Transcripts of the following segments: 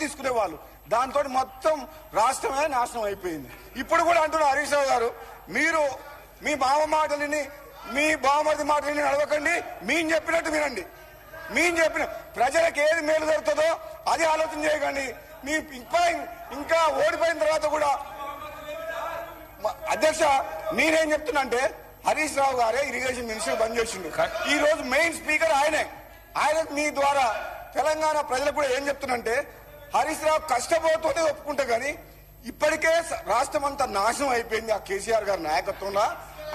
తీసుకునే వాళ్ళు. దాంతో మొత్తం రాష్ట్రమే నాశనం అయిపోయింది. ఇప్పుడు కూడా అంటున్నారు హరీష్ రావు గారు, మీరు మీ బావ మాటలని మీ బావమరిది మాటలని నడవకండి, మేము చెప్పినట్టు వినండి. మేము చెప్పిన ప్రజలకు ఏది మేలు జరుగుతుందో అది ఆలోచన చేయకండి. మీ ఇంకా ఓడిపోయిన తర్వాత కూడా అధ్యక్ష నేనేం చెప్తున్నా అంటే హరీష్ రావు గారే ఇరిగేషన్ మినిస్టర్ బంద్ చేసిండు. ఈ రోజు మెయిన్ స్పీకర్ ఆయనే. మీ ద్వారా తెలంగాణ ప్రజలకు కూడా ఏం చెప్తున్నంటే హరీష్ రావు కష్టపోతూనే ఒప్పుకుంటా కానీ ఇప్పటికే రాష్ట్రం అంతా నాశనం అయిపోయింది. ఆ కేసీఆర్ గారి నాయకత్వంలో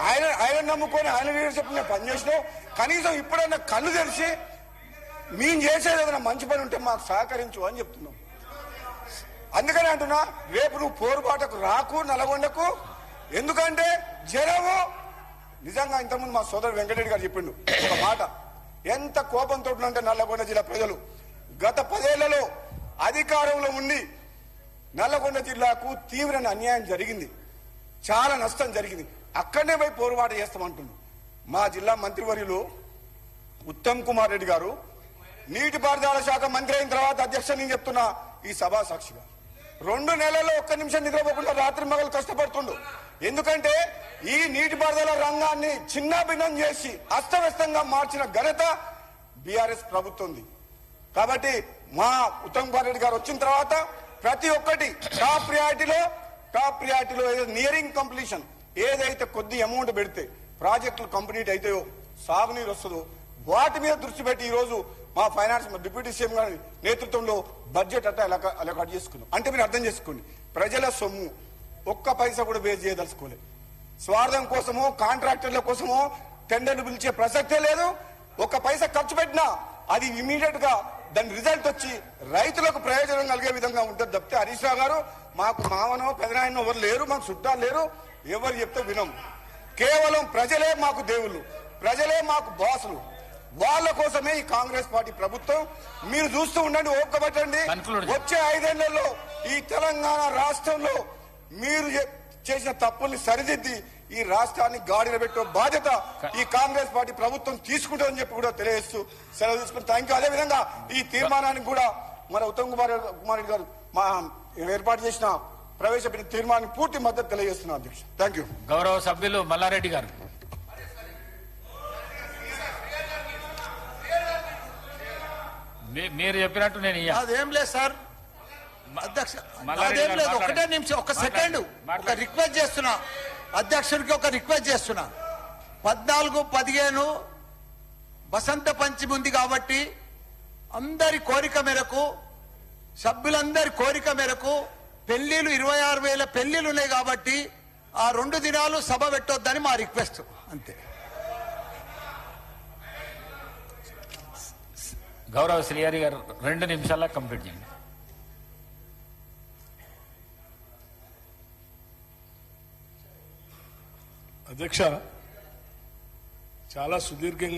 ఆయన నమ్ముకొని ఆయన లీడర్షిప్ పనిచేసినాం. కనీసం ఇప్పుడైనా కళ్ళు తెరిచి మేము చేసేది ఏదైనా మంచి పని ఉంటే మాకు సహకరించు అని చెప్తున్నాం. అందుకని అంటున్నా రేపు నువ్వు పోరుబాటకు రాకు నల్గొండకు. ఎందుకంటే జనము నిజంగా ఇంతకుముందు మా సోదరుడు వెంకటరెడ్డి గారు చెప్పిండు ఒక మాట, ఎంత కోపంతో ఉంటే నల్లగొండ జిల్లా ప్రజలు గత 10 ఏళ్లలో అధికారంలో ఉండి నల్లగొండ జిల్లాకు తీవ్రమైన అన్యాయం జరిగింది, చాలా నష్టం జరిగింది. అక్కడనే పోయి పోరుబాట చేస్తామంటున్నాం. మా జిల్లా మంత్రివర్యులు ఉత్తమ్ కుమార్ రెడ్డి గారు నీటిపారుదల శాఖ మంత్రి అయిన తర్వాత అధ్యక్ష నేను చెప్తున్నా ఈ సభా సాక్షిగా 2 నెలల్లో ఒక్క నిమిషం నిద్రపోకుండా రాత్రి మగలు కష్టపడుతుండు. ఎందుకంటే ఈ నీటిపారుదల రంగాన్ని చిన్నాభిన్నం చేసి అస్తవ్యస్తంగా మార్చిన ఘనత బీఆర్ఎస్ ప్రభుత్వంది. కాబట్టి మా ఉత్తమ్ కుమార్ రెడ్డి గారు వచ్చిన తర్వాత ప్రతి ఒక్కటి టాప్ ప్రియారిటీలో నియరింగ్ కంప్లీషన్ ఏదైతే కొద్ది అమౌంట్ పెడితే ప్రాజెక్టులు కంప్లీట్ అవుతాయో సాగునీరు వస్తుందో వాటి మీద దృష్టి పెట్టి ఈ రోజు మా ఫైనాన్స్ డిప్యూటీ సీఎం గారి నేతృత్వంలో బడ్జెట్ అలా కట్ చేసుకున్నాం. అంటే మీరు అర్థం చేసుకోండి, ప్రజల సొమ్ము ఒక్క పైసా కూడా వేస్ట్ చేయదలుచుకోలేదు. స్వార్థం కోసమో కాంట్రాక్టర్ల కోసమో టెండర్లు పిలిచే ప్రసక్తే లేదు. ఒక్క పైసా ఖర్చు పెట్టినా అది ఇమీడియట్ గా దాని రిజల్ట్ వచ్చి రైతులకు ప్రయోజనం కలిగే విధంగా ఉంటుంది తప్పితే హరీష్ రావు గారు మాకు మామనో పెదనాయనో ఎవరు లేరు, మాకు చుట్టాలు లేరు, ఎవరు చెప్తే వినం. కేవలం ప్రజలే మాకు దేవుళ్ళు, ప్రజలే మాకు బాసులు. వాళ్ళ కోసమే ఈ కాంగ్రెస్ పార్టీ ప్రభుత్వం. మీరు చూస్తూ ఉండండి, ఓపికపట్టండి. వచ్చే 5 ఏళ్లలో ఈ తెలంగాణ రాష్ట్రంలో మీరు చేసిన తప్పుల్ని సరిదిద్ది ఈ రాష్ట్రాన్ని గాడిన పెట్టే బాధ్యత ఈ కాంగ్రెస్ పార్టీ ప్రభుత్వం తీసుకుంటుందని చెప్పి కూడా తెలియజేస్తూ సెలవు తీసుకుని థ్యాంక్ యూ. అదేవిధంగా ఈ తీర్మానానికి కూడా మన ఉత్తమ్ కుమార్ రెడ్డి గారు మా ఏర్పాటు చేసిన ప్రవేశపెట్టిన తీర్మానానికి పూర్తి మద్దతు తెలియజేస్తున్నారు అధ్యక్ష. Thank you. గౌరవ సభ్యులు మల్లారెడ్డి గారు. మీరు చెప్పినట్టు నేను అదేం లేదు సార్ అధ్యక్ష, అదేం లేదు. ఒకటే నిమిషం, ఒక సెకండ్, ఒక రిక్వెస్ట్ చేస్తున్నా అధ్యక్షుడికి, ఒక రిక్వెస్ట్ చేస్తున్నా. 14, 15 వసంత పంచమి ఉంది కాబట్టి అందరి కోరిక మేరకు, సభ్యులందరి కోరిక మేరకు పెళ్లిళ్ళు 26,000 పెళ్లిళ్ళు ఉన్నాయి కాబట్టి ఆ 2 దినాలు సభ పెట్టొద్దని మా రిక్వెస్ట్ అంతే. గౌరవ శ్రీహరి గారు 2 నిమిషాల్లో కంప్లీట్ చేయండి. అధ్యక్ష, చాలా సుదీర్ఘంగా